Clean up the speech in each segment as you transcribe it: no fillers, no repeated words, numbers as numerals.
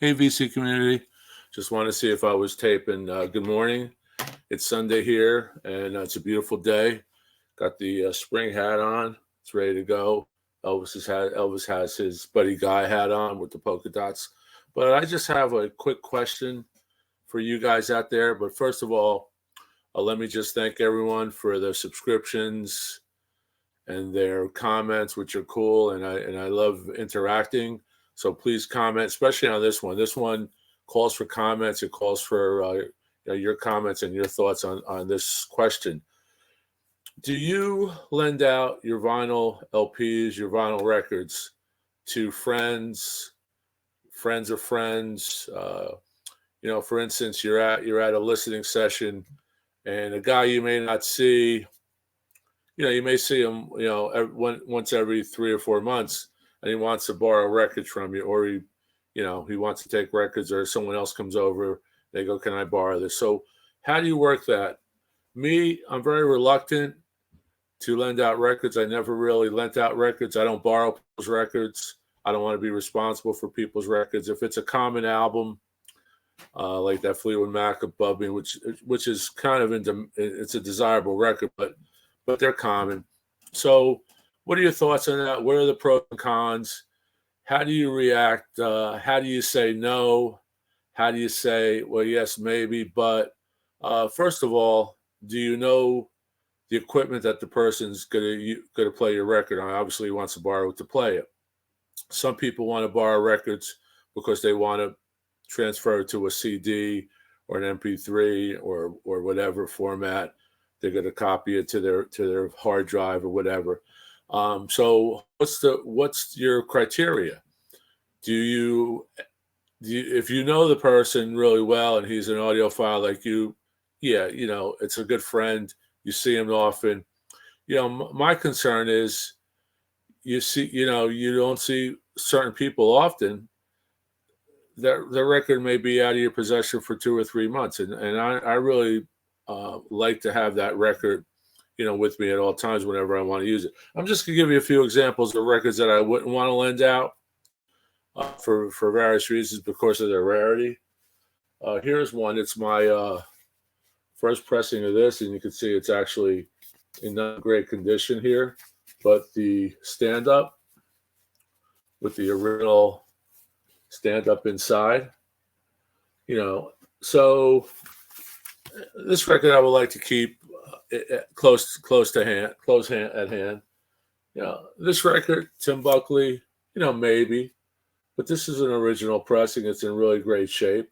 Hey, VC community. Just want to see if I was taping. Good morning. It's Sunday here, and it's a beautiful day. Got the spring hat on. It's ready to go. Elvis has his Buddy Guy hat on with the polka dots. But I just have a quick question for you guys out there. But first of all, let me just thank everyone for their subscriptions and their comments, which are cool, and I love interacting. So please comment, especially on this one. This one calls for comments. It calls for your comments and your thoughts on this question. Do you lend out your vinyl LPs, your vinyl records to friends of friends? For instance, you're at a listening session, and a guy you may not see, you may see him, once every 3 or 4 months, and he wants to borrow records from you, or he wants to take records, or someone else comes over. They go, "Can I borrow this?" So, how do you work that? Me, I'm very reluctant to lend out records. I never really lent out records. I don't borrow people's records. I don't want to be responsible for people's records. If it's a common album, like that Fleetwood Mac Above Me, which is kind of it's a desirable record, but they're common. So, what are your thoughts on that? What are the pros and cons? How do you react? How do you say no? How do you say, well, yes, maybe, but first of all, do you know the equipment that the person's gonna play your record on? Obviously, he wants to borrow it to play it. Some people want to borrow records because they want to transfer it to a CD or an MP3 or whatever format. They're going to copy it to their hard drive or whatever. So what's your criteria? Do you, if you know the person really well and he's an audiophile like you, yeah, it's a good friend. You see him often. My concern is you don't see certain people often. The record may be out of your possession for 2 or 3 months, and I really like to have that record, with me at all times whenever I want to use it. I'm just gonna give you a few examples of records that I wouldn't want to lend out for various reasons because of their rarity. Here's one. It's my first pressing of this, and you can see it's actually in not great condition here, but the stand up with the original stand up inside, so this record I would like to keep close to hand, at hand. This record, Tim Buckley, maybe, but this is an original pressing. It's in really great shape,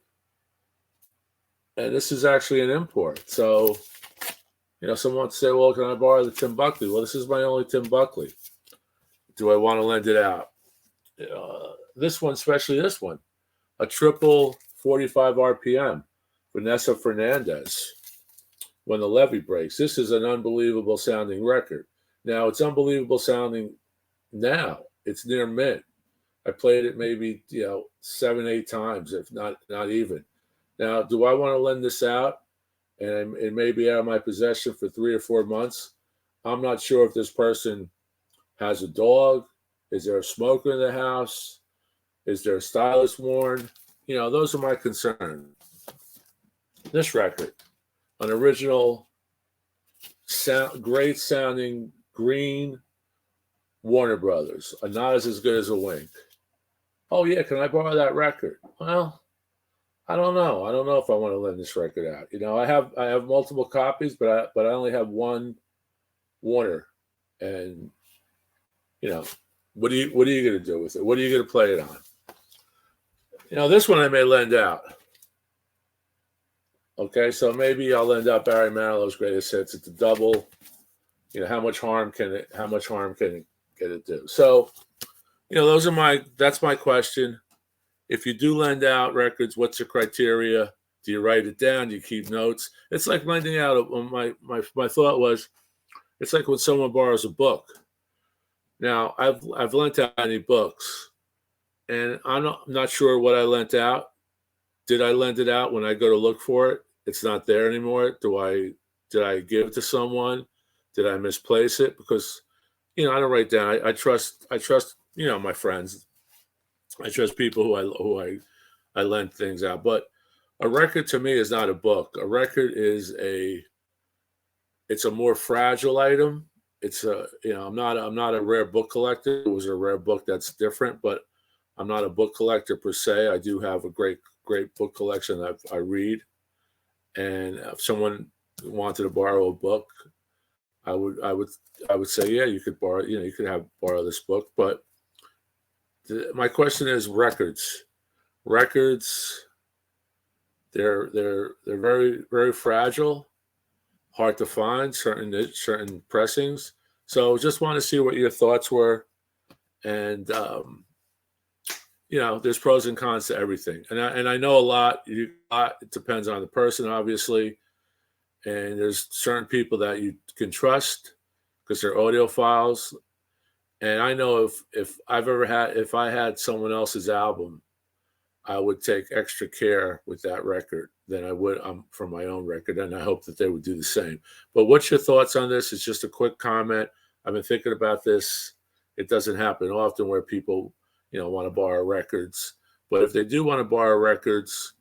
and this is actually an import. So, someone wants to say, "Well, can I borrow the Tim Buckley?" Well, this is my only Tim Buckley. Do I want to lend it out? This one, especially this one, a triple 45 RPM, Vanessa Fernandez, When the Levee Breaks. This is an unbelievable sounding record. Now, it's unbelievable sounding now. It's near mint. I played it maybe, 7, 8 times, if not even. Now, do I want to lend this out? And it may be out of my possession for 3 or 4 months. I'm not sure if this person has a dog. Is there a smoker in the house? Is there a stylus worn? Those are my concerns. This record, an original, great sounding green Warner Brothers, not as good as a Wink. Oh yeah, can I borrow that record? Well, I don't know. I don't know if I want to lend this record out. I have multiple copies, but I only have one Warner, and what are you going to do with it? What are you going to play it on? This one I may lend out. Okay, so maybe I'll lend out Barry Manilow's greatest hits. It's a double. How much harm can it do? So, that's my question. If you do lend out records, what's your criteria? Do you write it down? Do you keep notes? It's like lending out. My thought was, it's like when someone borrows a book. Now, I've lent out many books, and I'm not sure what I lent out. Did I lend it out when I go to look for it? It's not there anymore. Did I give it to someone? Did I misplace it? Because I don't write down. I trust my friends. I trust people who I lend things out. But a record to me is not a book. A record is it's a more fragile item. It's a I'm not a rare book collector. It was a rare book that's different, but I'm not a book collector per se. I do have a great book collection that I read, and if someone wanted to borrow a book, I would say, yeah, you could borrow, you could borrow this book. But my question is records. Records, they're very very fragile, hard to find certain pressings. So just want to see what your thoughts were, and there's pros and cons to everything, and I know a lot. It depends on the person, obviously, and there's certain people that you can trust because they're audiophiles. And I know if I had someone else's album, I would take extra care with that record than I would for my own record, and I hope that they would do the same. But what's your thoughts on this? It's just a quick comment. I've been thinking about this. It doesn't happen often where people, want to borrow records. But if they do want to borrow records,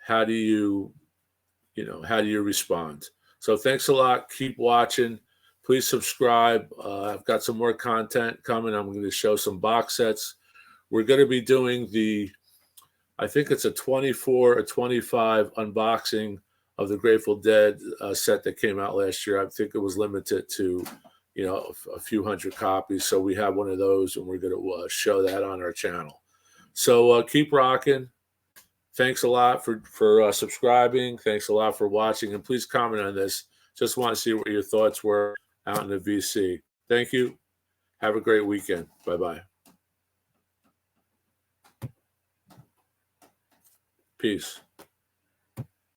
how do you respond? So thanks a lot. Keep watching. Please subscribe. I've got some more content coming. I'm going to show some box sets. We're going to be doing I think it's a 24 or 25 unboxing of the Grateful Dead set that came out last year. I think it was limited to, a few hundred copies. So we have one of those, and we're going to show that on our channel. So keep rocking. Thanks a lot for subscribing. Thanks a lot for watching. And please comment on this. Just want to see what your thoughts were out in the VC. Thank you. Have a great weekend. Bye-bye. Peace.